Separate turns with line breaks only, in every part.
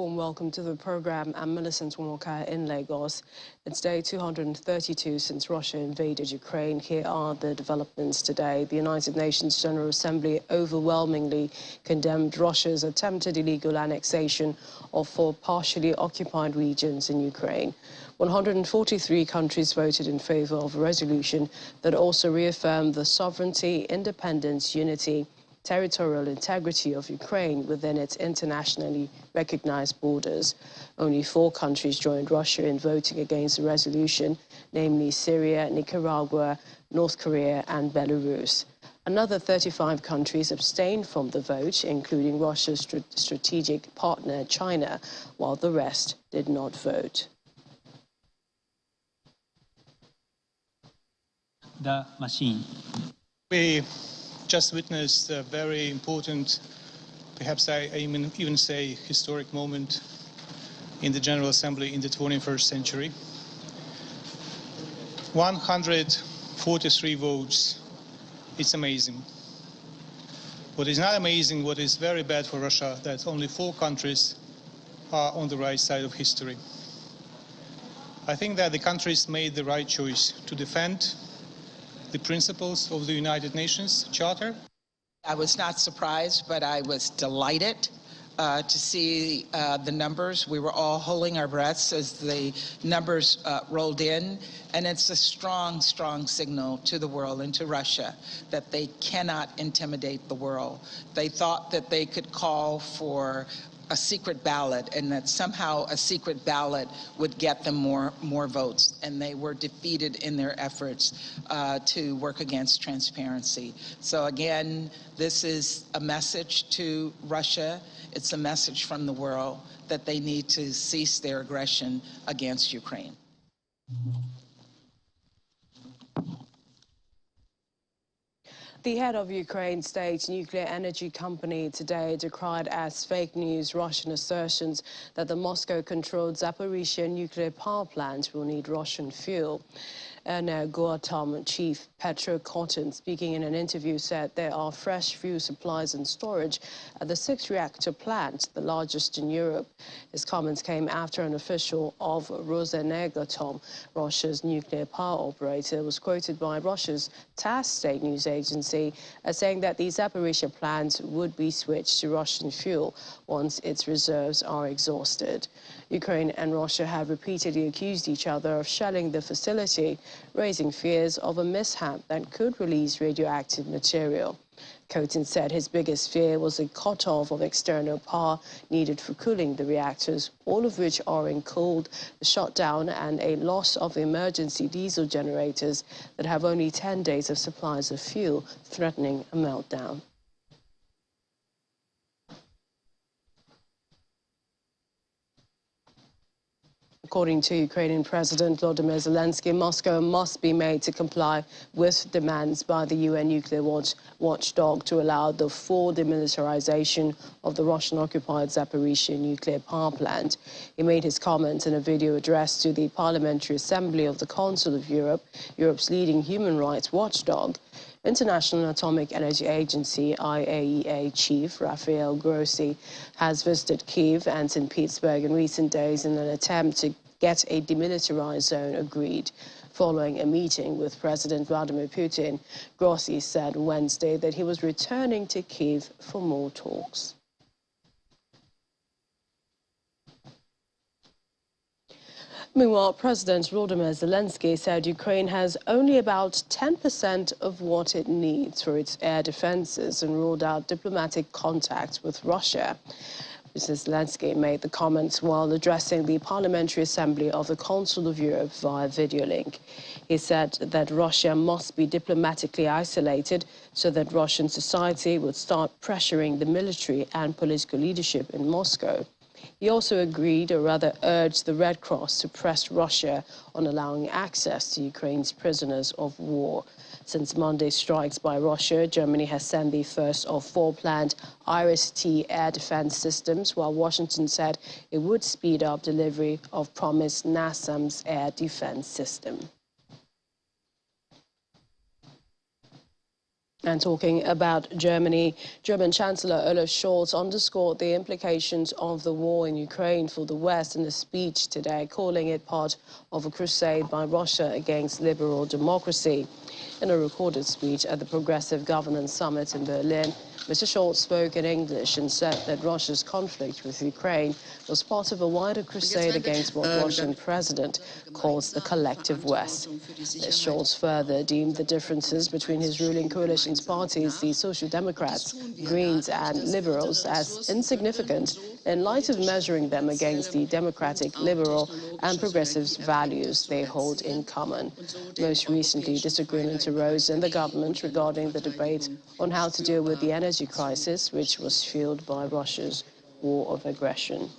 Warm welcome to the program. I'm Millicent Wonwoka in Lagos. It's day 232 since Russia invaded Ukraine. Here are the developments today. The United Nations General Assembly overwhelmingly condemned Russia's attempted illegal annexation of 4 partially occupied regions in Ukraine. 143 countries voted in favor of a resolution that also reaffirmed the sovereignty, independence, unity, territorial integrity of Ukraine within its internationally recognized borders. Only 4 countries joined Russia in voting against the resolution, namely Syria, Nicaragua, North Korea, and Belarus. Another 35 countries abstained from the vote, including Russia's strategic partner, China, while the rest did not vote.
The machine.
We just witnessed a very important, perhaps I even say historic moment in the General Assembly in the 21st century. 143 votes. It's amazing. What is not amazing, what is very bad for Russia, that only 4 countries are on the right side of history. I think that the countries made the right choice to defend the principles of the United Nations Charter.
I was not surprised, but I was delighted to see the numbers. We were all holding our breaths as the numbers rolled in, and it's a strong, strong signal to the world and to Russia that they cannot intimidate the world. They thought that they could call for a secret ballot and that somehow a secret ballot would get them more votes, and they were defeated in their efforts to work against transparency. So again, this is a message to Russia. It's a message from the world that they need to cease their aggression against Ukraine.
The head of Ukraine's state nuclear energy company today decried as fake news Russian assertions that the Moscow-controlled Zaporizhzhia nuclear power plant will need Russian fuel. Energoatom chief Petro Kotin, speaking in an interview, said there are fresh fuel supplies and storage at the 6-reactor plant, the largest in Europe. His comments came after an official of Rosenergoatom, Russia's nuclear power operator, was quoted by Russia's TASS state news agency as saying that the Zaporizhzhia plant would be switched to Russian fuel once its reserves are exhausted. Ukraine and Russia have repeatedly accused each other of shelling the facility, raising fears of a mishap that could release radioactive material. Kotin said his biggest fear was a cutoff of external power needed for cooling the reactors, all of which are in cold shutdown, and a loss of emergency diesel generators that have only 10 days of supplies of fuel, threatening a meltdown. According to Ukrainian President Volodymyr Zelensky, Moscow must be made to comply with demands by the UN nuclear watchdog to allow the full demilitarization of the Russian-occupied Zaporizhzhia nuclear power plant. He made his comments in a video addressed to the Parliamentary Assembly of the Council of Europe, Europe's leading human rights watchdog. International Atomic Energy Agency, IAEA Chief Rafael Grossi has visited Kyiv and St. Petersburg in recent days in an attempt to get a demilitarized zone agreed. Following a meeting with President Vladimir Putin, Grossi said Wednesday that he was returning to Kyiv for more talks. Meanwhile, President Volodymyr Zelensky said Ukraine has only about 10% of what it needs for its air defenses and ruled out diplomatic contacts with Russia. Mr. Zelensky made the comments while addressing the Parliamentary Assembly of the Council of Europe via video link. He said that Russia must be diplomatically isolated so that Russian society would start pressuring the military and political leadership in Moscow. He also agreed, or rather urged, the Red Cross to press Russia on allowing access to Ukraine's prisoners of war. Since Monday's strikes by Russia, Germany has sent the first of 4 planned IRIS-T air defense systems, while Washington said it would speed up delivery of promised NASAMS air defense system. And talking about Germany, German Chancellor Olaf Scholz underscored the implications of the war in Ukraine for the West in a speech today, calling it part of a crusade by Russia against liberal democracy. In a recorded speech at the Progressive Governance Summit in Berlin, Mr. Scholz spoke in English and said that Russia's conflict with Ukraine was part of a wider crusade against what Russian President calls the collective West. Mr. Scholz further deemed the differences between his ruling coalition's parties, the Social Democrats, Greens and Liberals, as insignificant in light of measuring them against the democratic, liberal and progressive values they hold in common. Most recently, disagreement arose in the government regarding the debate on how to deal with the energy crisis, which was fueled by Russia's war of aggression.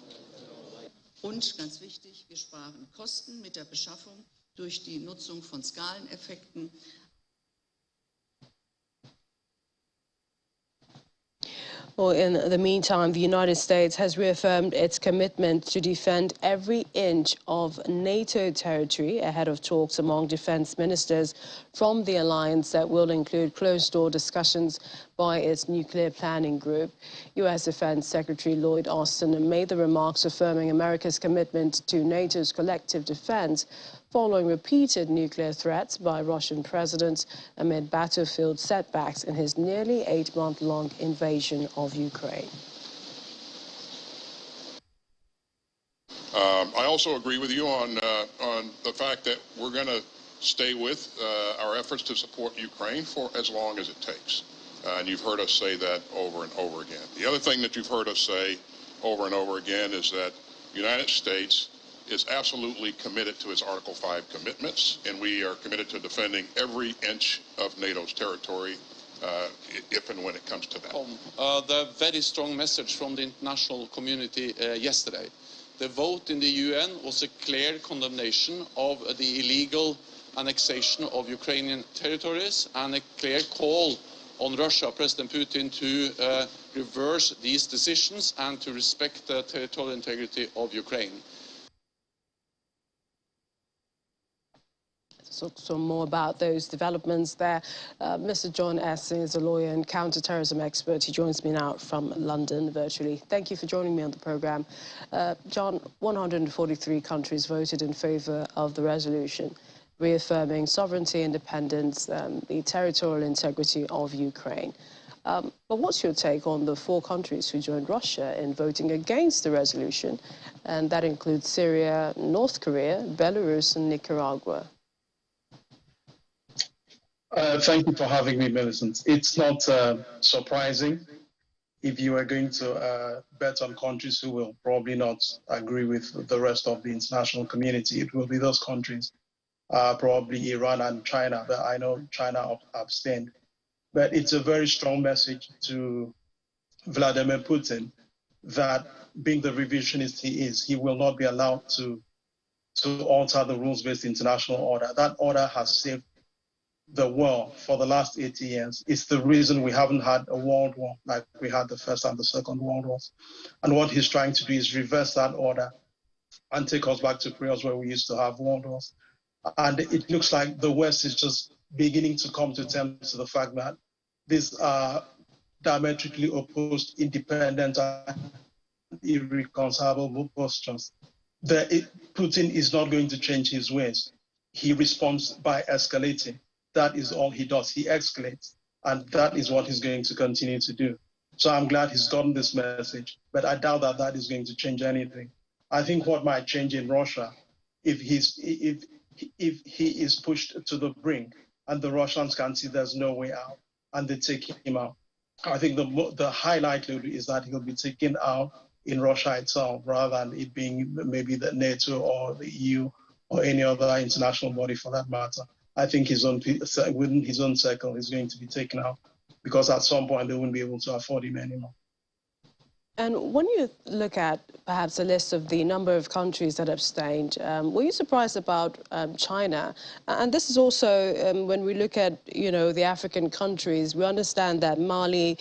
Und ganz wichtig, wir sparen Kosten mit der Beschaffung durch die Nutzung von Skaleneffekten.
Well, in the meantime, the United States has reaffirmed its commitment to defend every inch of NATO territory ahead of talks among defense ministers from the alliance that will include closed-door discussions by its nuclear planning group. U.S. Defense Secretary Lloyd Austin made the remarks affirming America's commitment to NATO's collective defense following repeated nuclear threats by Russian presidents amid battlefield setbacks in his nearly 8-month-long invasion of Ukraine.
I also agree with you on the fact that we're going to stay with our efforts to support Ukraine for as long as it takes. And you've heard us say that over and over again. The other thing that you've heard us say over and over again is that the United States is absolutely committed to its Article 5 commitments, and we are committed to defending every inch of NATO's territory if and when it comes to that.
The very strong message from the international community yesterday. The vote in the UN was a clear condemnation of the illegal annexation of Ukrainian territories and a clear call on Russia, President Putin, to reverse these decisions and to respect the territorial integrity of Ukraine.
So more about those developments there. Mr. John Essing is a lawyer and counterterrorism expert. He joins me now from London virtually. Thank you for joining me on the programme. John, 143 countries voted in favour of the resolution, reaffirming sovereignty, independence, the territorial integrity of Ukraine. But what's your take on the 4 countries who joined Russia in voting against the resolution? And that includes Syria, North Korea, Belarus and Nicaragua.
Thank you for having me, Millicent. It's not surprising. If you are going to bet on countries who will probably not agree with the rest of the international community, it will be those countries, probably Iran and China, but I know China abstained. But it's a very strong message to Vladimir Putin that, being the revisionist he is, he will not be allowed to alter the rules-based international order. That order has saved the world for the last 80 years. It's the reason we haven't had a world war like we had the First and the Second World Wars. And what he's trying to do is reverse that order and take us back to periods where we used to have world wars. And it looks like the West is just beginning to come to terms with the fact that these are diametrically opposed, independent, and irreconcilable postures. Putin is not going to change his ways. He responds by escalating. That is all he does. He escalates, and that is what he's going to continue to do. So I'm glad he's gotten this message, but I doubt that that is going to change anything. I think what might change in Russia, if he is pushed to the brink and the Russians can see there's no way out and they take him out, I think the high likelihood is that he'll be taken out in Russia itself rather than it being maybe the NATO or the EU or any other international body for that matter. I think within his own circle, he's going to be taken out because at some point they won't be able to afford him anymore.
And when you look at perhaps a list of the number of countries that abstained, were you surprised about China? And this is also when we look at, the African countries, we understand that Mali,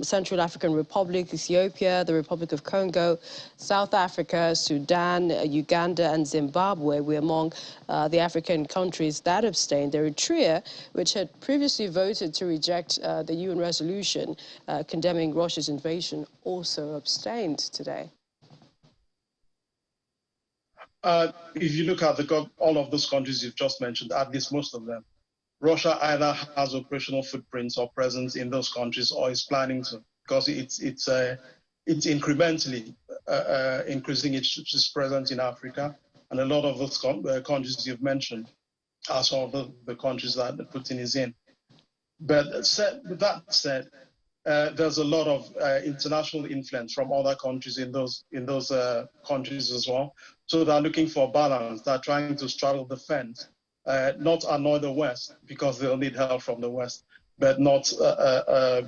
Central African Republic, Ethiopia, the Republic of Congo, South Africa, Sudan, Uganda, and Zimbabwe were among the African countries that abstained. Eritrea, which had previously voted to reject the UN resolution condemning Russia's invasion, also abstained today.
If you look at all of those countries you've just mentioned, at least most of them, Russia either has operational footprints or presence in those countries or is planning to, because it's incrementally increasing its presence in Africa. And a lot of those countries you've mentioned are some of the countries that Putin is in. But with that said, there's a lot of international influence from other countries in those countries as well. So they're looking for balance. They're trying to straddle the fence, not annoy the West because they'll need help from the West, but not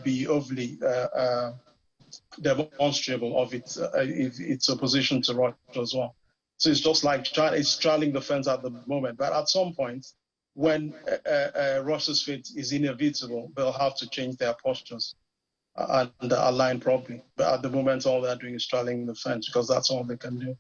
be overly demonstrable of its opposition to Russia as well. So it's just like China is straddling the fence at the moment. But at some point, when Russia's fate is inevitable, they'll have to change their postures and align properly. But at the moment, all they're doing is straddling the fence because that's all they can do.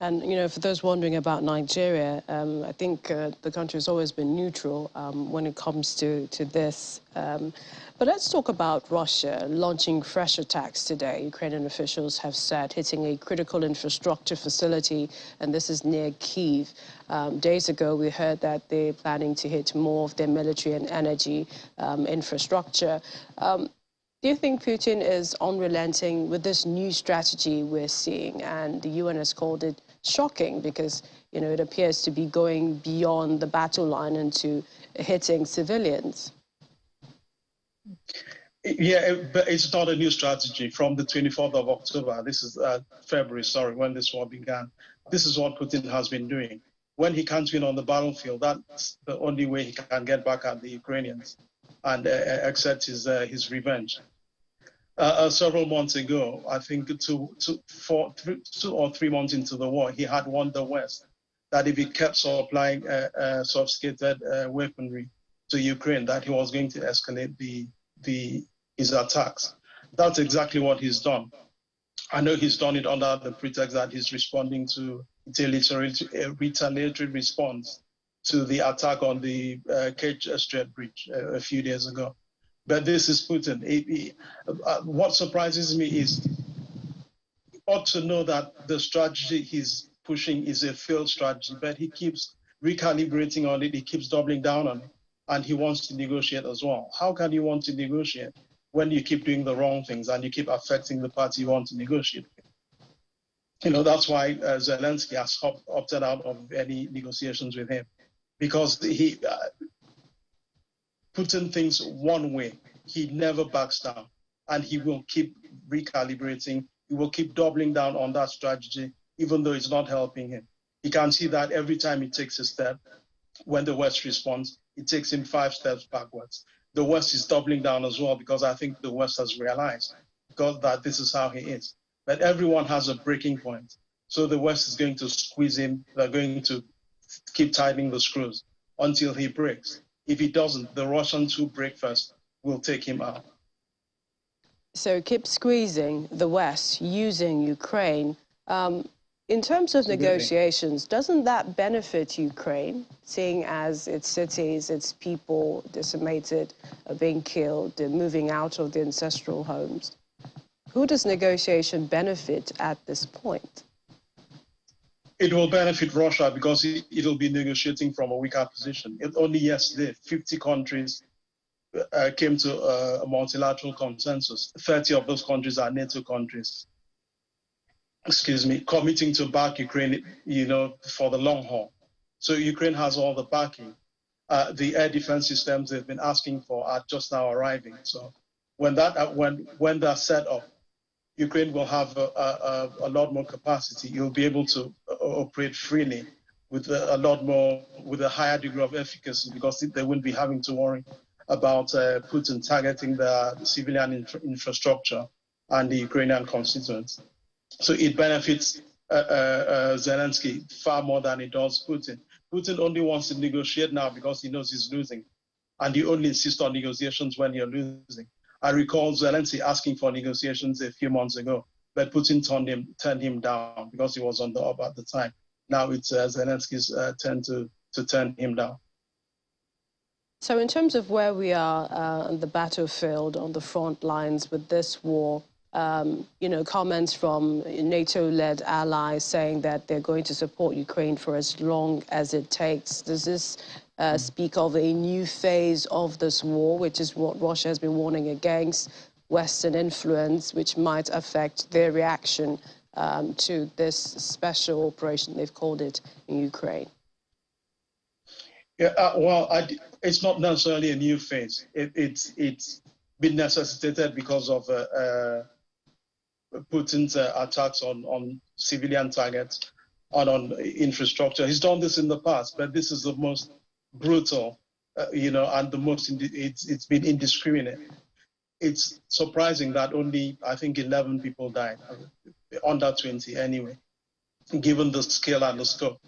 And, for those wondering about Nigeria, I think the country has always been neutral when it comes to this. But let's talk about Russia launching fresh attacks today. Ukrainian officials have said hitting a critical infrastructure facility, and this is near Kyiv. Days ago, we heard that they're planning to hit more of their military and energy infrastructure. Do you think Putin is unrelenting with this new strategy we're seeing? And the UN has called it shocking because, it appears to be going beyond the battle line into hitting civilians.
Yeah, but it's not a new strategy. From the 24th of October, this is February, sorry, when this war began, this is what Putin has been doing. When he can't win on the battlefield, that's the only way he can get back at the Ukrainians and accept his revenge. Several months ago, I think 2 or 3 months into the war, he had warned the West that if he kept supplying sophisticated weaponry to Ukraine, that he was going to escalate his attacks. That's exactly what he's done. I know he's done it under the pretext that he's responding to a retaliatory response to the attack on the Kerch Strait Bridge a few days ago. But this is Putin. What surprises me is he ought to know that the strategy he's pushing is a failed strategy, but he keeps recalibrating on it, he keeps doubling down on it, and he wants to negotiate as well. How can you want to negotiate when you keep doing the wrong things and you keep affecting the party you want to negotiate with? That's why Zelensky has opted out of any negotiations with him, because Putin thinks one way. He never backs down, and he will keep recalibrating. He will keep doubling down on that strategy, even though it's not helping him. He can see that every time he takes a step, when the West responds, it takes him 5 steps backwards. The West is doubling down as well, because I think the West has realized that this is how he is. But everyone has a breaking point. So the West is going to squeeze him. They're going to keep tightening the screws until he breaks. If he doesn't, the Russians who break first will take him out.
So keep squeezing the West using Ukraine. In terms of negotiations, doesn't that benefit Ukraine, seeing as its cities, its people decimated, are being killed, they're moving out of their ancestral homes? Who does negotiation benefit at this point?
It will benefit Russia because it'll be negotiating from a weaker position. Only yesterday, 50 countries came to a multilateral consensus. 30 of those countries are NATO countries. Committing to back Ukraine, for the long haul. So Ukraine has all the backing. The air defense systems they've been asking for are just now arriving. So when they're set up, Ukraine will have a lot more capacity. You'll be able to operate freely with with a higher degree of efficacy, because they wouldn't be having to worry about Putin targeting the civilian infrastructure and the Ukrainian constituents. So it benefits Zelensky far more than it does Putin. Putin only wants to negotiate now because he knows he's losing, and he only insists on negotiations when you're losing. I recall Zelensky asking for negotiations a few months ago, but Putin turned him down because he was on the up at the time. Now it's Zelensky's turn to turn him down.
So in terms of where we are on the battlefield, on the front lines with this war, comments from NATO-led allies saying that they're going to support Ukraine for as long as it takes. Does this speak of a new phase of this war, which is what Russia has been warning against, Western influence, which might affect their reaction to this special operation, they've called it, in Ukraine?
Yeah, it's not necessarily a new phase. It's been necessitated because of Putin's attacks on civilian targets and on infrastructure. He's done this in the past, but this is the most brutal, and the most, it's been indiscriminate. It's surprising that only, I think, 11 people died, under 20 anyway, given the scale and the scope.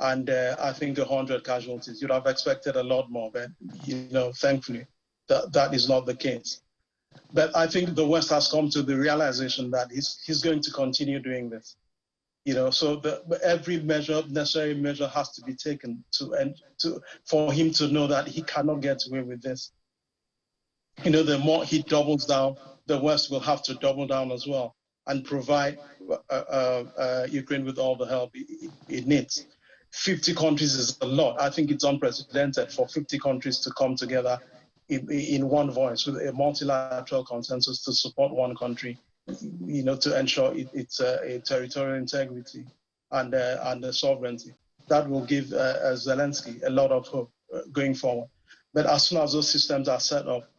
And I think 100 casualties. You'd have expected a lot more, but thankfully, that is not the case. But I think the West has come to the realization that he's going to continue doing this. So every necessary measure has to be taken for him to know that he cannot get away with this. The more he doubles down, the West will have to double down as well and provide Ukraine with all the help it needs. 50 countries is a lot. I think it's unprecedented for 50 countries to come together in one voice with a multilateral consensus to support one country, to ensure its territorial integrity and the sovereignty. That will give Zelensky a lot of hope going forward. But as soon as those systems are set up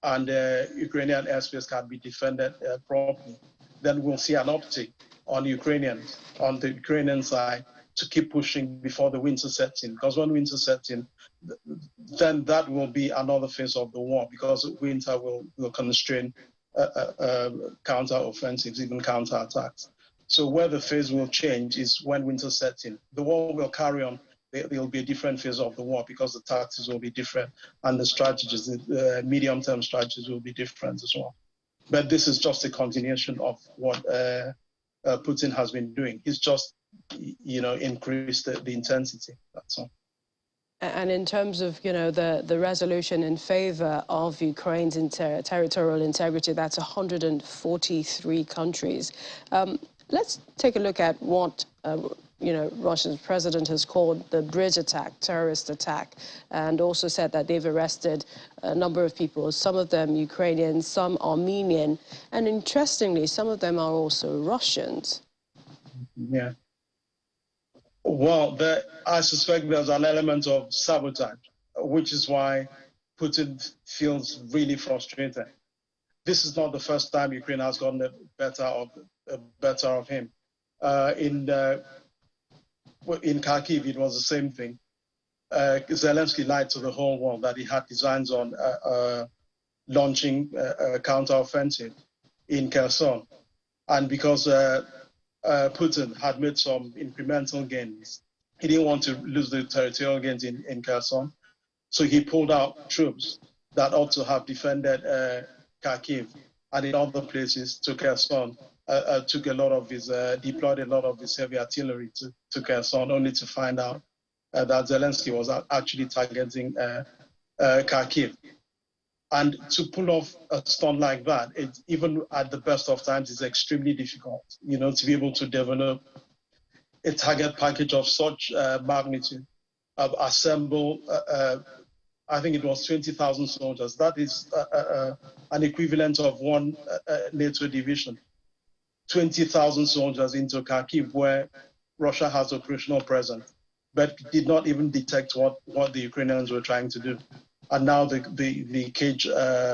and Ukrainian airspace can be defended properly, then we'll see an uptick on the Ukrainian side to keep pushing before the winter sets in. Because when winter sets in, then that will be another phase of the war, because winter will constrain counter-offensives, even counter-attacks. So where the phase will change is when winter sets in. The war will carry on. There will be a different phase of the war because the tactics will be different and the strategies, the medium-term strategies will be different as well. But this is just a continuation of what Putin has been doing. He's just increased the intensity, that's all.
And in terms of, the resolution in favor of Ukraine's territorial integrity, that's 143 countries. Let's take a look at what, Russia's president has called the bridge attack, terrorist attack, and also said that they've arrested a number of people, some of them Ukrainian, some Armenian, and interestingly, some of them are also Russians.
Yeah. Well, I suspect there's an element of sabotage, which is why Putin feels really frustrated. This is not the first time Ukraine has gotten the better of him. In Kharkiv, it was the same thing. Zelensky lied to the whole world that he had designs on launching a counteroffensive in Kherson. And because Putin had made some incremental gains, he didn't want to lose the territorial gains in Kherson. So he pulled out troops that ought to have defended Kharkiv and in other places to Kherson. Deployed a lot of his heavy artillery to Kherson, only to find out that Zelensky was actually targeting Kharkiv. And to pull off a stunt like that, even at the best of times, is extremely difficult, to be able to develop a target package of such magnitude, assemble, I think it was 20,000 soldiers. That is an equivalent of one NATO division. 20,000 soldiers into Kharkiv, where Russia has operational presence, but did not even detect what the Ukrainians were trying to do. And now the Kerch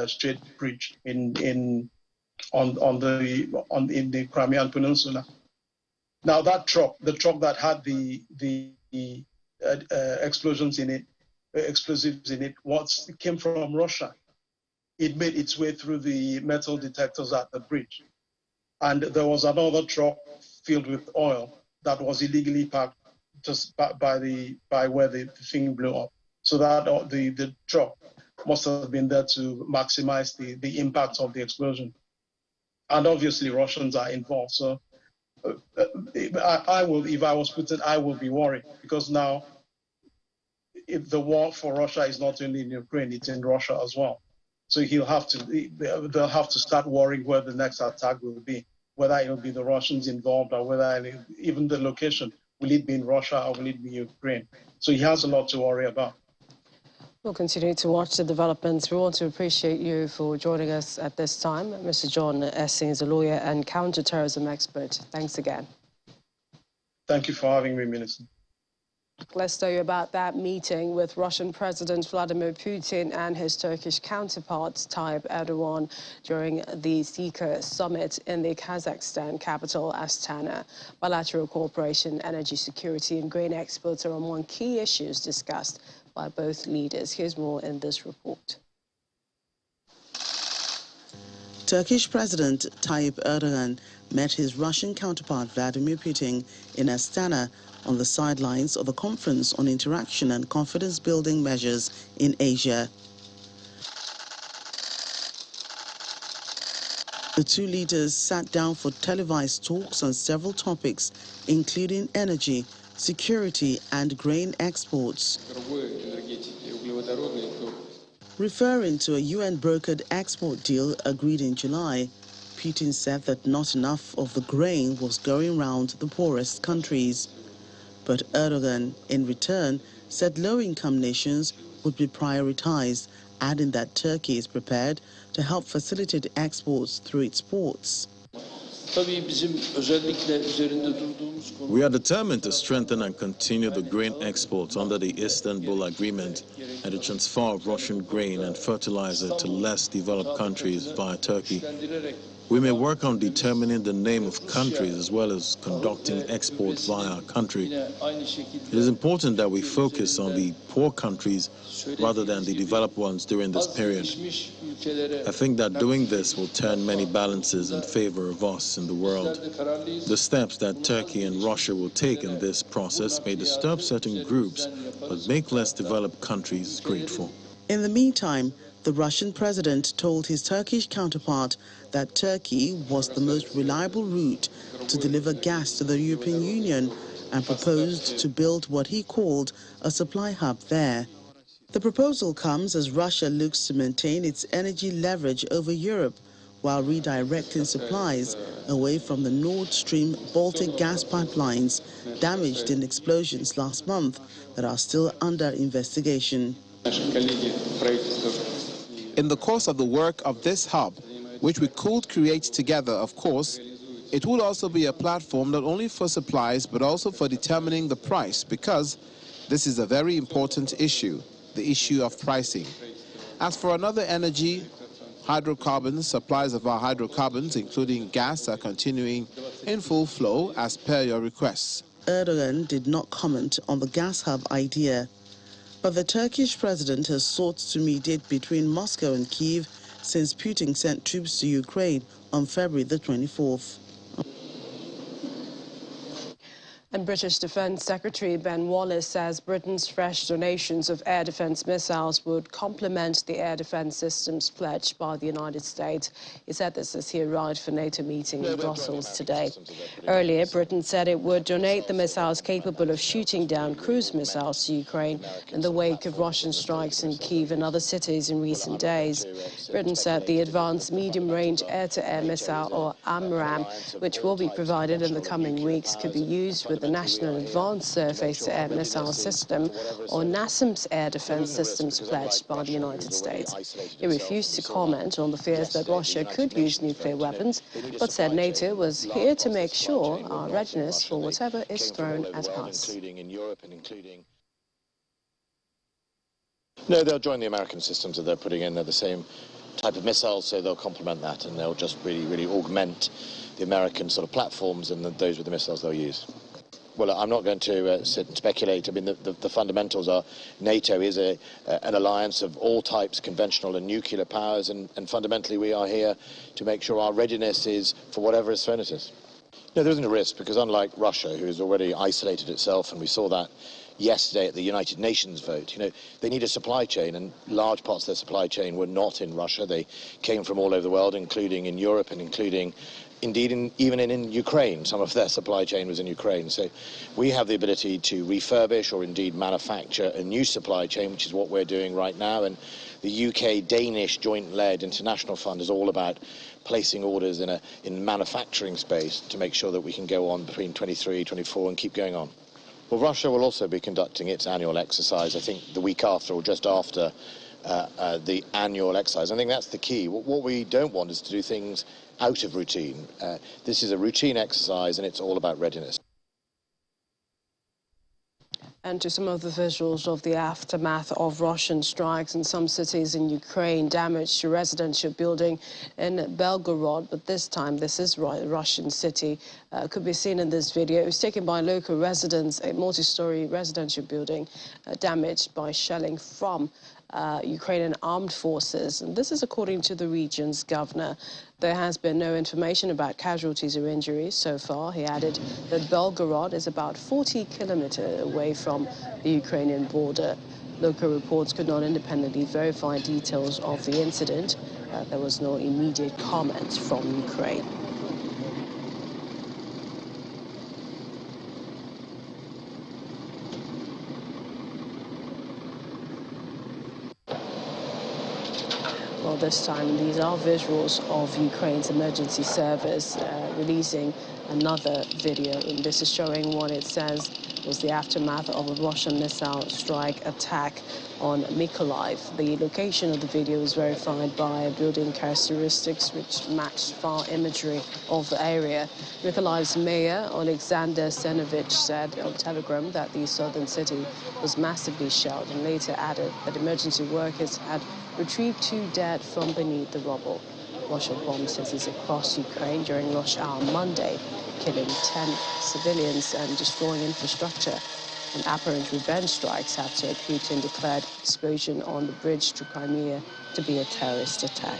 Strait breach in the Crimean Peninsula. Now that truck, the truck that had the explosives in it, came from Russia. it made its way through the metal detectors at the bridge. And there was another truck filled with oil that was illegally parked just by where the thing blew up. So that the truck must have been there to maximize the impact of the explosion. And obviously Russians are involved. So if I was Putin, I will be worried, because now if the war for Russia is not only in Ukraine, it's in Russia as well. So they'll have to start worrying where the next attack will be, whether it will be the Russians involved or whether even the location, will it be in Russia or will it be Ukraine? So he has a lot to worry about.
We'll continue to watch the developments. We want to appreciate you for joining us at this time. Mr. John Essing is a lawyer and counterterrorism expert. Thanks again.
Thank you for having me, Minister.
Let's tell you about that meeting with Russian President Vladimir Putin and his Turkish counterpart Tayyip Erdogan during the Sika summit in the Kazakhstan capital, Astana. Bilateral cooperation, energy security and grain exports are among key issues discussed by both leaders. Here's more in this report.
Turkish President Tayyip Erdogan met his Russian counterpart Vladimir Putin in Astana on the sidelines of a conference on interaction and confidence-building measures in Asia. The two leaders sat down for televised talks on several topics, including energy, security and grain exports. Referring to a UN-brokered export deal agreed in July, Putin said that not enough of the grain was going round the poorest countries. But Erdogan, in return, said low-income nations would be prioritized, adding that Turkey is prepared to help facilitate exports through its ports.
We are determined to strengthen and continue the grain exports under the Istanbul Agreement and the transfer of Russian grain and fertilizer to less developed countries via Turkey. We may work on determining the name of countries as well as conducting export via our country. It is important that we focus on the poor countries rather than the developed ones during this period. I think that doing this will turn many balances in favor of us in the world. The steps that Turkey and Russia will take in this process may disturb certain groups, but make less developed countries grateful.
In the meantime, the Russian president told his Turkish counterpart that Turkey was the most reliable route to deliver gas to the European Union and proposed to build what he called a supply hub there. The proposal comes as Russia looks to maintain its energy leverage over Europe while redirecting supplies away from the Nord Stream Baltic gas pipelines damaged in explosions last month that are still under investigation.
In the course of the work of this hub, which we could create together, of course, it would also be a platform not only for supplies but also for determining the price, because this is a very important issue, the issue of pricing. As for another energy, hydrocarbons, supplies of our hydrocarbons, including gas, are continuing in full flow as per your requests.
Erdogan did not comment on the gas hub idea, but the Turkish president has sought to mediate between Moscow and Kyiv since Putin sent troops to Ukraine on February the 24th.
And British Defence Secretary Ben Wallace says Britain's fresh donations of air defence missiles would complement the air defence systems pledged by the United States. He said this as he arrived for NATO meeting in Brussels today. Earlier, Britain said it would donate the missiles capable of shooting down cruise missiles to Ukraine in the wake of Russian strikes in Kyiv and other cities in recent days. Britain said the Advanced Medium-Range Air-to-Air Missile, or AMRAAM, which will be provided in the coming weeks, could be used with the National Advanced Surface-to-Air Missile System, or NASAMS air defense systems pledged by the United States. He refused to comment on the fears that Russia could use nuclear weapons, but said NATO was here to make sure our readiness for whatever is thrown at us.
No, they'll join the American systems that they're putting in. They're the same type of missiles, so they'll complement that, and they'll just really augment the American sort of platforms, and those with the missiles they'll use. Well, I'm not going to sit and speculate. I mean, the fundamentals are NATO is an alliance of all types, conventional and nuclear powers, and fundamentally we are here to make sure our readiness is for whatever is thrown at us. No, there isn't a risk, because unlike Russia, who has already isolated itself, and we saw that yesterday at the United Nations vote, they need a supply chain, and large parts of their supply chain were not in Russia. They came from all over the world, including in Europe and including indeed even in Ukraine. Some of their supply chain was in Ukraine. So we have the ability to refurbish or indeed manufacture a new supply chain, which is what we're doing right now. And the UK-Danish joint-led international fund is all about placing orders in manufacturing space to make sure that we can go on between 23, 24 and keep going on. Well, Russia will also be conducting its annual exercise, I think the week after or just after the annual exercise. I think that's the key. What we don't want is to do things out of routine. This is a routine exercise and it's all about readiness.
And to some of the visuals of the aftermath of Russian strikes in some cities in Ukraine, damage to residential building in Belgorod, but this time this is a Russian city, could be seen in this video. It was taken by local residents, a multi-story residential building damaged by shelling from Ukrainian armed forces. And this is according to the region's governor. There has been no information about casualties or injuries so far. He added that Belgorod is about 40 kilometers away from the Ukrainian border. Local reports could not independently verify details of the incident. There was no immediate comment from Ukraine. Well, this time, these are visuals of Ukraine's emergency service releasing another video. And this is showing what it says was the aftermath of a Russian missile strike attack on Mykolaiv. The location of the video is verified by building characteristics which match far imagery of the area. Mykolaiv's mayor, Alexander Senovich, said on Telegram that the southern city was massively shelled and later added that emergency workers had retrieved 2 dead from beneath the rubble. Russia bombed cities across Ukraine during rush hour Monday, killing 10 civilians and destroying infrastructure. And apparent revenge strikes after Putin declared explosion on the bridge to Crimea to be a terrorist attack.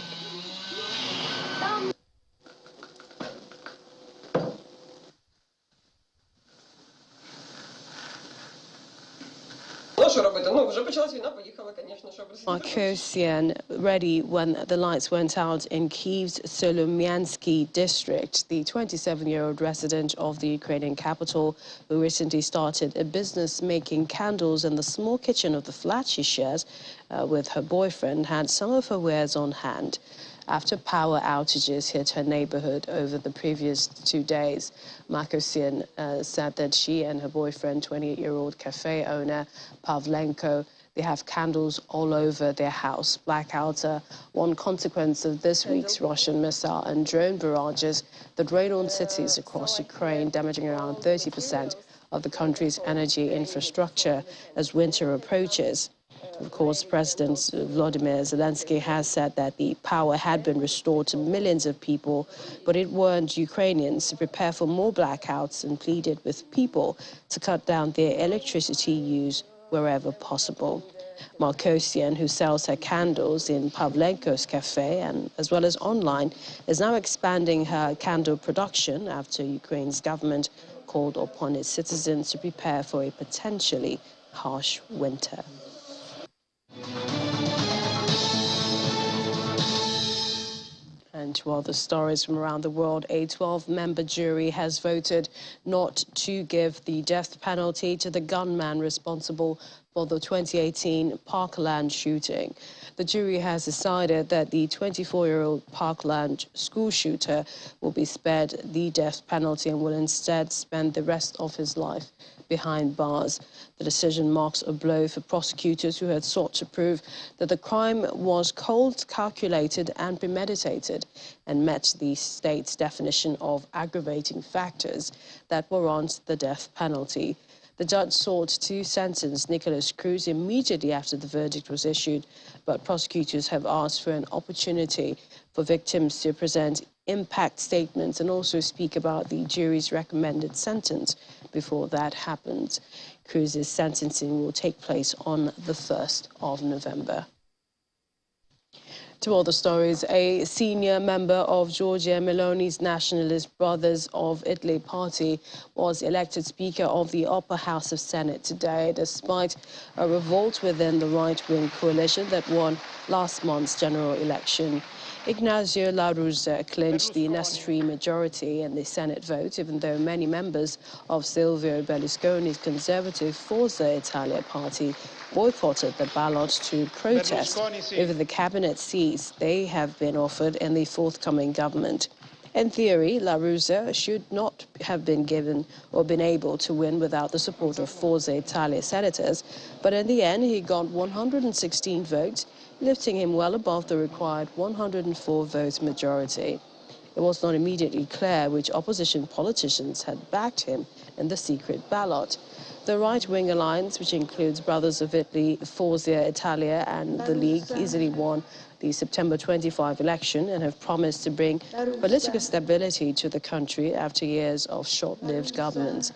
Markosian ready when the lights went out in Kyiv's Solomyansky district. The 27-year-old resident of the Ukrainian capital, who recently started a business making candles in the small kitchen of the flat she shares with her boyfriend, had some of her wares on hand. After power outages hit her neighborhood over the previous 2 days, Markosian said that she and her boyfriend, 28-year-old cafe owner Pavlenko, they have candles all over their house. Blackouts are one consequence of this week's Russian missile and drone barrages that rain on cities across Ukraine, damaging around 30% of the country's energy infrastructure as winter approaches. Of course, President Volodymyr Zelensky has said that the power had been restored to millions of people, but it warned Ukrainians to prepare for more blackouts and pleaded with people to cut down their electricity use wherever possible. Markosian, who sells her candles in Pavlenko's cafe and as well as online, is now expanding her candle production after Ukraine's government called upon its citizens to prepare for a potentially harsh winter. And to other stories from around the world, a 12-member jury has voted not to give the death penalty to the gunman responsible for the 2018 Parkland shooting. The jury has decided that the 24-year-old Parkland school shooter will be spared the death penalty and will instead spend the rest of his life behind bars. The decision marks a blow for prosecutors who had sought to prove that the crime was cold, calculated and premeditated and met the state's definition of aggravating factors that warrant the death penalty. The judge sought to sentence Nicholas Cruz immediately after the verdict was issued, but prosecutors have asked for an opportunity for victims to present impact statements and also speak about the jury's recommended sentence before that happens. Cruz's sentencing will take place on the 1st of November. To all the stories, a senior member of Giorgia Meloni's Nationalist Brothers of Italy party was elected Speaker of the upper house of Senate today, despite a revolt within the right-wing coalition that won last month's general election. Ignazio La Russa clinched the necessary majority in the Senate vote, even though many members of Silvio Berlusconi's conservative Forza Italia party boycotted the ballot to protest over the cabinet seats they have been offered in the forthcoming government. In theory, La Russa should not have been given or been able to win without the support of Forza Italia senators, but in the end he got 116 votes, lifting him well above the required 104 vote majority. It was not immediately clear which opposition politicians had backed him in the secret ballot. The right-wing alliance, which includes Brothers of Italy, Forza Italia and the League, easily won the September 25 election and have promised to bring political stability to the country after years of short-lived governments.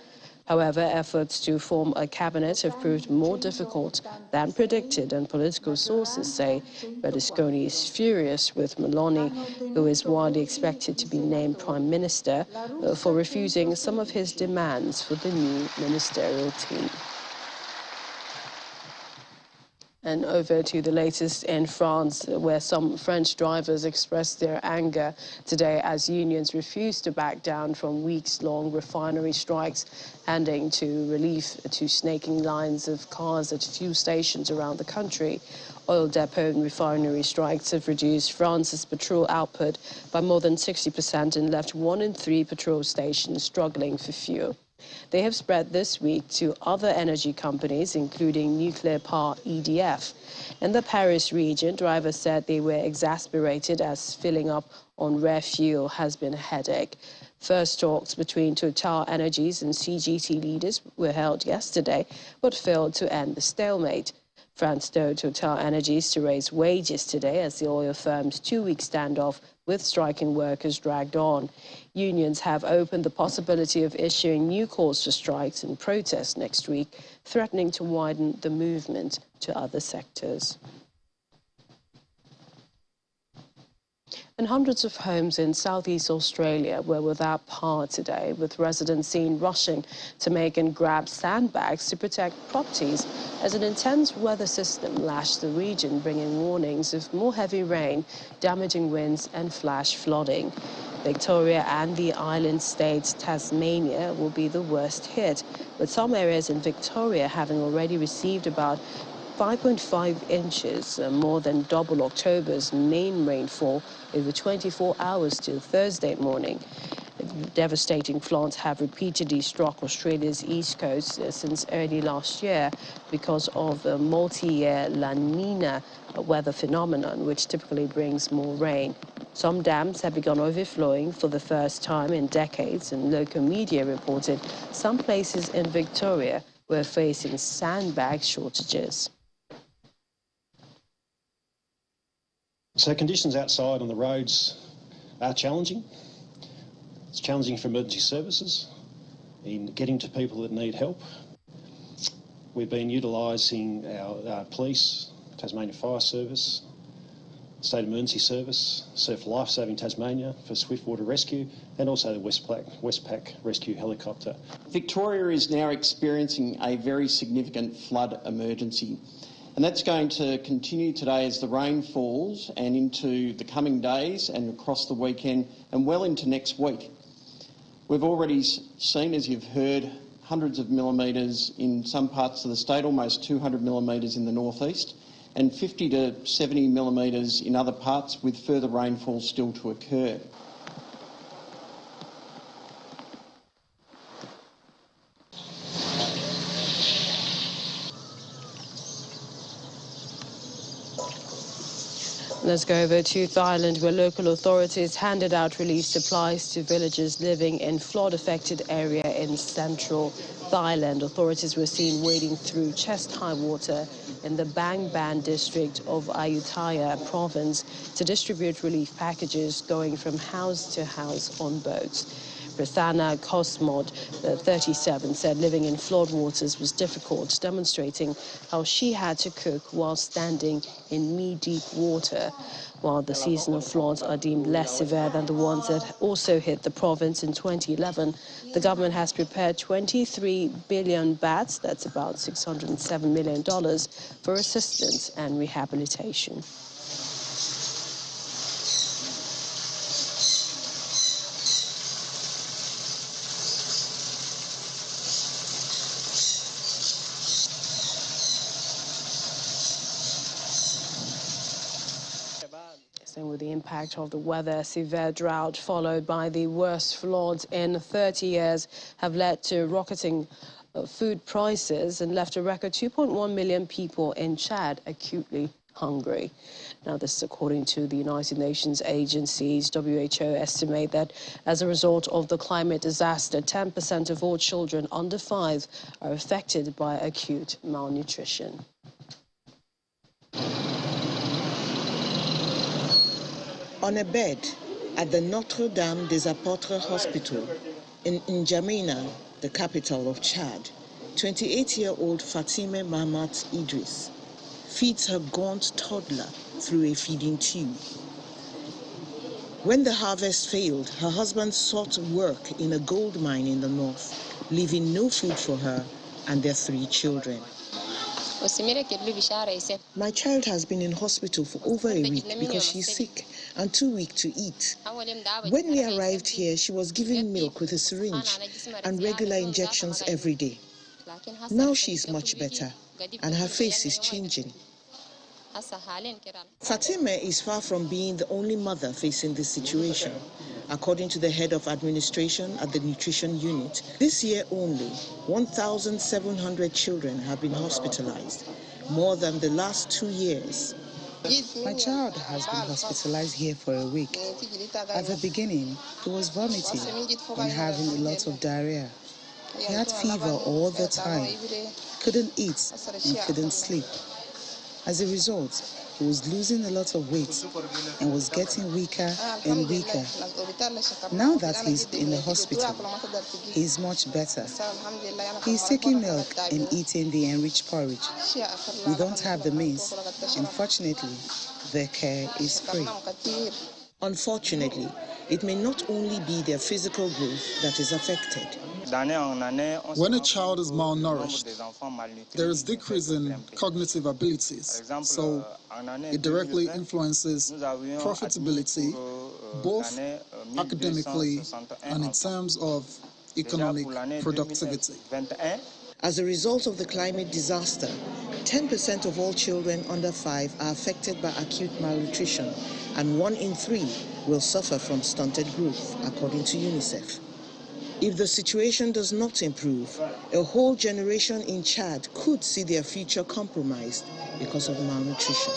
However, efforts to form a cabinet have proved more difficult than predicted, and political sources say Berlusconi is furious with Meloni, who is widely expected to be named Prime Minister, for refusing some of his demands for the new ministerial team. And over to the latest in France, where some French drivers expressed their anger today as unions refused to back down from weeks-long refinery strikes, handing to relief to snaking lines of cars at fuel stations around the country. Oil depot and refinery strikes have reduced France's petrol output by more than 60% and left 1 in 3 petrol stations struggling for fuel. They have spread this week to other energy companies, including nuclear power EDF. In the Paris region, drivers said they were exasperated as filling up on rare fuel has been a headache. First talks between Total Energies and CGT leaders were held yesterday, but failed to end the stalemate. France told Total Energies to raise wages today as the oil firm's 2-week standoff with striking workers dragged on. Unions have opened the possibility of issuing new calls for strikes and protests next week, threatening to widen the movement to other sectors. And hundreds of homes in southeast Australia were without power today, with residents seen rushing to make and grab sandbags to protect properties as an intense weather system lashed the region, bringing warnings of more heavy rain, damaging winds and flash flooding. Victoria and the island state Tasmania will be the worst hit, with some areas in Victoria having already received about 5.5 inches, more than double October's main rainfall over 24 hours till Thursday morning. Devastating floods have repeatedly struck Australia's east coast since early last year because of a multi-year La Nina weather phenomenon, which typically brings more rain. Some dams have begun overflowing for the first time in decades, and local media reported some places in Victoria were facing sandbag shortages.
So conditions outside on the roads are challenging. It's challenging for emergency services in getting to people that need help. We've been utilising our police, Tasmania Fire Service, State Emergency Service, Surf Lifesaving Tasmania for swiftwater rescue, and also the Westpac rescue helicopter.
Victoria is now experiencing a very significant flood emergency. And that's going to continue today as the rain falls and into the coming days and across the weekend and well into next week. We've already seen, as you've heard, hundreds of millimetres in some parts of the state, almost 200 millimetres in the northeast, and 50 to 70 millimetres in other parts, with further rainfall still to occur.
Let's go over to Thailand, where local authorities handed out relief supplies to villagers living in flood-affected area in central Thailand. Authorities were seen wading through chest-high water in the Bang Ban district of Ayutthaya province to distribute relief packages going from house to house on boats. Prathana Kosmod, 37, said living in floodwaters was difficult, demonstrating how she had to cook while standing in knee-deep water. While the seasonal floods are deemed less severe than the ones that also hit the province in 2011, the government has prepared 23 billion bahts, that's about $607 million, for assistance and rehabilitation. With the impact of the weather, severe drought followed by the worst floods in 30 years have led to rocketing food prices and left a record 2.1 million people in Chad acutely hungry. Now, this is according to the United Nations agencies. WHO estimate that as a result of the climate disaster, 10% of all children under 5 are affected by acute malnutrition.
On a bed at the Notre Dame des Apôtres Hospital in N'Djamena, the capital of Chad, 28-year-old Fatime Mahmat Idris feeds her gaunt toddler through a feeding tube. When the harvest failed, her husband sought work in a gold mine in the north, leaving no food for her and their 3 children. My child has been in hospital for over a week because she's sick and too weak to eat. When we arrived here, she was given milk with a syringe and regular injections every day. Now she's much better and her face is changing. Fatima is far from being the only mother facing this situation. According to the head of administration at the nutrition unit, this year only 1,700 children have been hospitalized, more than the last 2 years.
My child has been hospitalized here for a week. At the beginning, he was vomiting and having a lot of diarrhea. He had fever all the time, couldn't eat and couldn't sleep. As a result, he was losing a lot of weight and was getting weaker and weaker. Now that he's in the hospital, he's much better. He's taking milk and eating the enriched porridge. We don't have the means, and fortunately, their care is free.
Unfortunately, it may not only be their physical growth that is affected.
When a child is malnourished, there is decrease in cognitive abilities, so it directly influences profitability, both academically and in terms of economic productivity.
As a result of the climate disaster, 10% of all children under 5 are affected by acute malnutrition, and 1 in 3 will suffer from stunted growth, according to UNICEF. If the situation does not improve, a whole generation in Chad could see their future compromised because of malnutrition.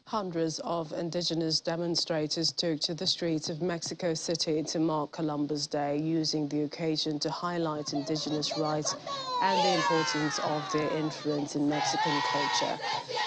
Hundreds of indigenous demonstrators took to the streets of Mexico City to mark Columbus Day, using the occasion to highlight indigenous rights and the importance of their influence in Mexican culture.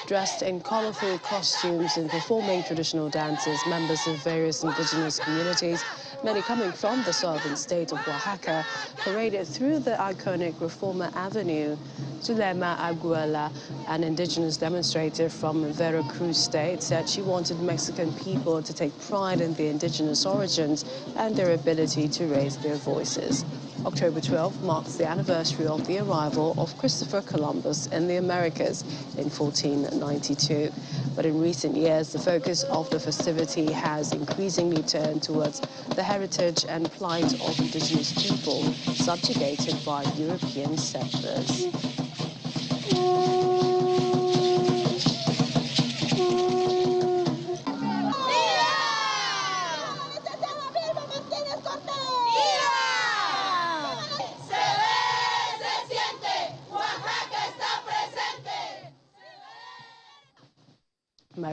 Dressed in colorful costumes and performing traditional dances, members of various indigenous communities, many coming from the southern state of Oaxaca, paraded through the iconic Reforma Avenue. Zulema Aguela, an indigenous demonstrator from Veracruz state, said she wanted Mexican people to take pride in their indigenous origins and their ability to raise their voices. October 12 marks the anniversary of the arrival of Christopher Columbus in the Americas in 1492. But in recent years, the focus of the festivity has increasingly turned towards the heritage and plight of indigenous people subjugated by European settlers.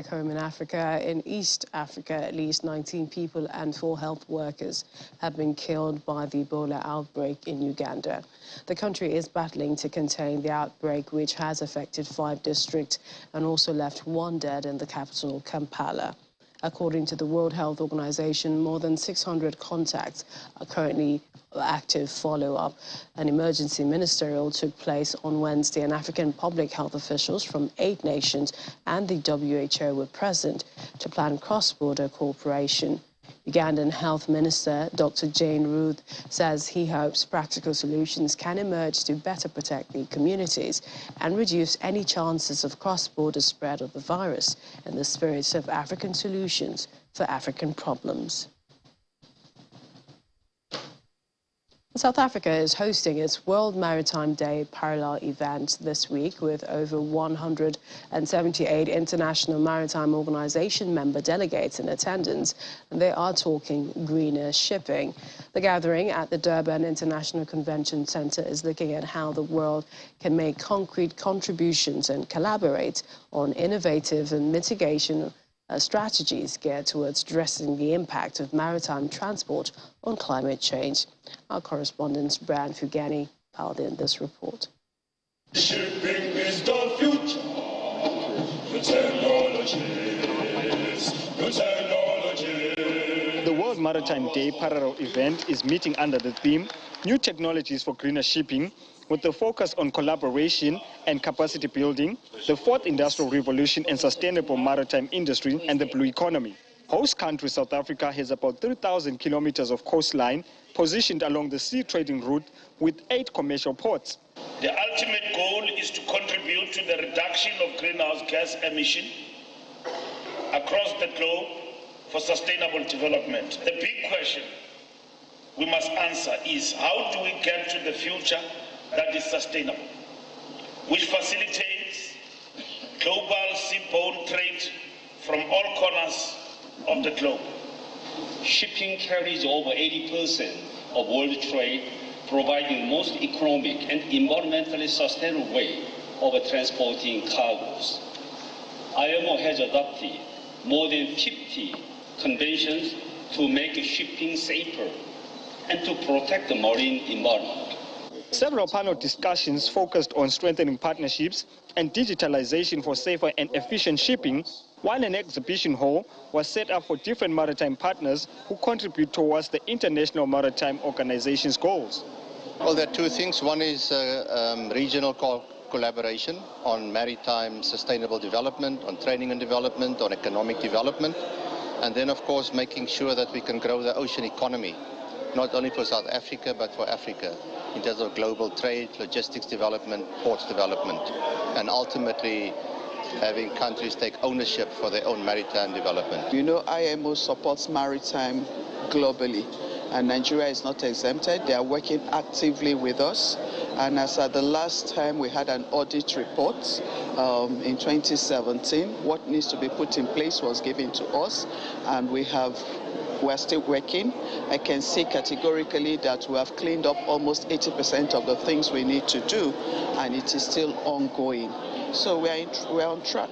Back home in Africa, in East Africa, at least 19 people and 4 health workers have been killed by the Ebola outbreak in Uganda. The country is battling to contain the outbreak, which has affected 5 districts and also left 1 dead in the capital, Kampala. According to the World Health Organization, more than 600 contacts are currently active follow-up. An emergency ministerial took place on Wednesday, and African public health officials from 8 nations and the WHO were present to plan cross-border cooperation. Ugandan Health Minister Dr. Jane Ruth says he hopes practical solutions can emerge to better protect the communities and reduce any chances of cross-border spread of the virus in the spirit of African solutions for African problems. South Africa is hosting its World Maritime Day parallel event this week with over 178 International Maritime Organization member delegates in attendance, and they are talking greener shipping. The gathering at the Durban International Convention Center is looking at how the world can make concrete contributions and collaborate on innovative and mitigation strategies geared towards addressing the impact of maritime transport on climate change. Our correspondent Brian Fugani filed in this report.
Shipping is the future. The World Maritime Day parallel event is meeting under the theme New Technologies for Greener Shipping, with the focus on collaboration and capacity building, the 4th Industrial Revolution and sustainable maritime industry and the blue economy. Host country South Africa has about 3,000 kilometers of coastline positioned along the sea trading route with 8 commercial ports.
The ultimate goal is to contribute to the reduction of greenhouse gas emission across the globe for sustainable development. The big question we must answer is, how do we get to the future that is sustainable, which facilitates global seaborne trade from all corners of the globe? Shipping carries over 80% of world trade, providing the most economic and environmentally sustainable way of transporting cargoes. IMO has adopted more than 50 conventions to make shipping safer and to protect the marine environment.
Several panel discussions focused on strengthening partnerships and digitalization for safer and efficient shipping, while an exhibition hall was set up for different maritime partners who contribute towards the International Maritime Organization's goals.
Well, there are 2 things. One is regional collaboration on maritime sustainable development, on training and development, on economic development, and then, of course, making sure that we can grow the ocean economy, not only for South Africa, but for Africa, in terms of global trade, logistics development, ports development, and ultimately having countries take ownership for their own maritime development.
You know, IMO supports maritime globally, and Nigeria is not exempted. They are working actively with us, and as at the last time we had an audit report in 2017, what needs to be put in place was given to us, and we're still working. I can see categorically that we have cleaned up almost 80% of the things we need to do, and it is still ongoing. So we're on track.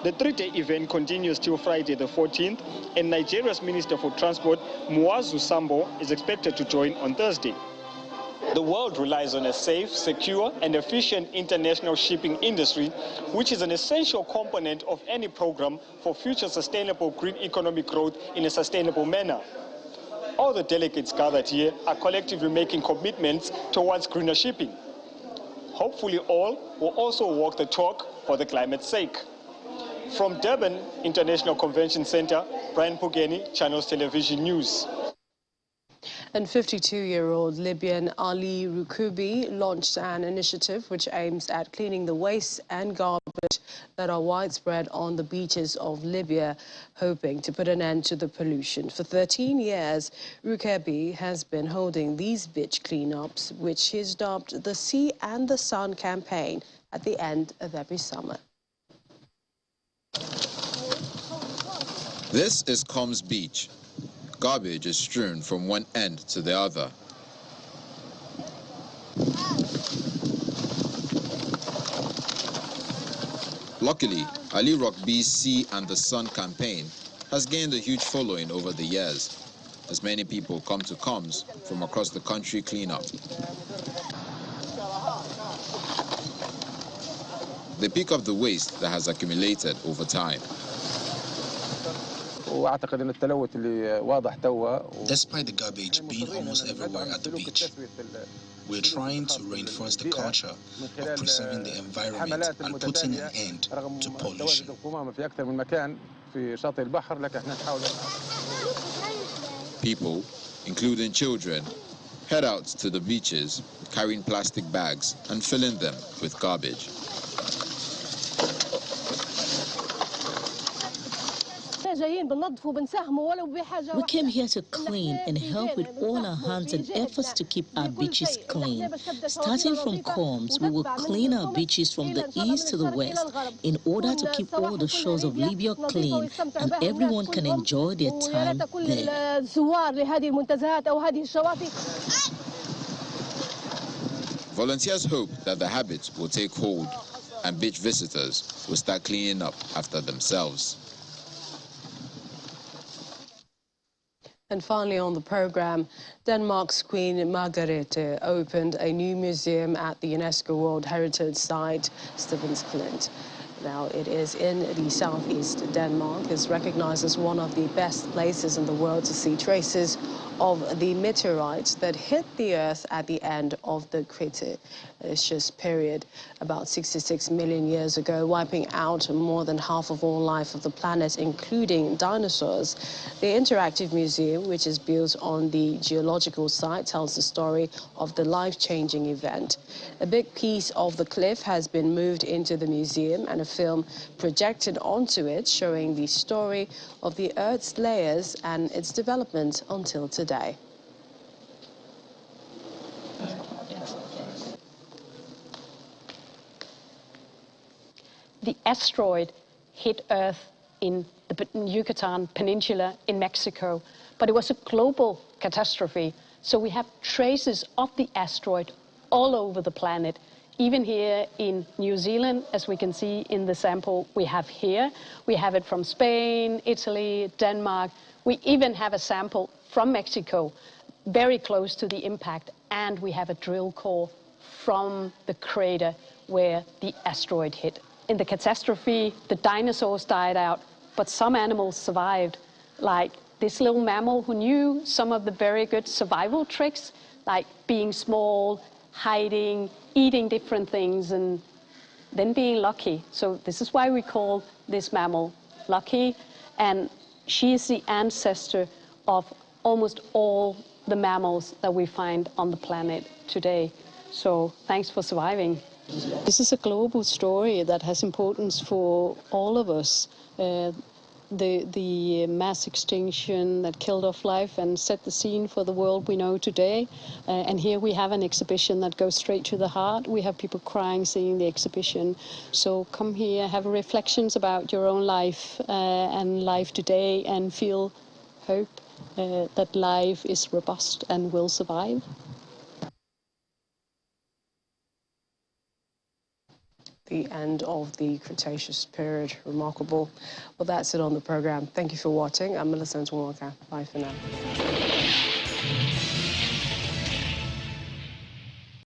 The 3-day event continues till Friday the 14th, and Nigeria's Minister for Transport, Muazu Sambo, is expected to join on Thursday. The world relies on a safe, secure, and efficient international shipping industry, which is an essential component of any program for future sustainable green economic growth in a sustainable manner. All the delegates gathered here are collectively making commitments towards greener shipping. Hopefully all will also walk the talk for the climate's sake. From Durban International Convention Center, Brian Pugeni, Channels Television News.
And 52-year-old Libyan Ali Rukubi launched an initiative which aims at cleaning the waste and garbage that are widespread on the beaches of Libya, hoping to put an end to the pollution. For 13 years, Rukubi has been holding these beach cleanups, which he's dubbed the Sea and the Sun campaign, at the end of every summer.
This is Combs Beach. Garbage is strewn from one end to the other. Luckily, Ali Rockby's Sea and the Sun campaign has gained a huge following over the years, as many people come to Combs from across the country clean up. They pick up the waste that has accumulated over time.
Despite the garbage being almost everywhere at the beach, we're trying to reinforce the culture of preserving the environment and putting an end to pollution.
People, including children, head out to the beaches carrying plastic bags and filling them with garbage.
We came here to clean and help with all our hands and efforts to keep our beaches clean. Starting from Combs, we will clean our beaches from the east to the west in order to keep all the shores of Libya clean and everyone can enjoy their time there.
Volunteers hope that the habit will take hold and beach visitors will start cleaning up after themselves.
And finally on the program, Denmark's Queen Margrethe opened a new museum at the UNESCO World Heritage Site, Stevens Klint. Now, it is in the southeast Denmark. It's recognized as one of the best places in the world to see traces of the meteorites that hit the Earth at the end of the Cretaceous period, about 66 million years ago, wiping out more than half of all life of the planet, including dinosaurs. The interactive museum, which is built on the geological site, tells the story of the life-changing event. A big piece of the cliff has been moved into the museum and a film projected onto it showing the story of the Earth's layers and its development until today.
The asteroid hit Earth in the Yucatan Peninsula in Mexico, but it was a global catastrophe. So we have traces of the asteroid all over the planet. Even here in New Zealand, as we can see in the sample we have here, we have it from Spain, Italy, Denmark. We even have a sample from Mexico, very close to the impact, and we have a drill core from the crater where the asteroid hit. In the catastrophe, the dinosaurs died out, but some animals survived, like this little mammal who knew some of the very good survival tricks, like being small, hiding, eating different things, and then being lucky. So this is why we call this mammal Lucky, and she is the ancestor of almost all the mammals that we find on the planet today. So thanks for surviving. This is a global story that has importance for all of us. The mass extinction that killed off life and set the scene for the world we know today. And here we have an exhibition that goes straight to the heart. We have people crying seeing the exhibition. So come here, have reflections about your own life and life today, and feel hope that life is robust and will survive.
The end of the Cretaceous period. Remarkable. Well, that's it on the program. Thank you for watching. I'm Melissa Ntumwaka. Bye for now.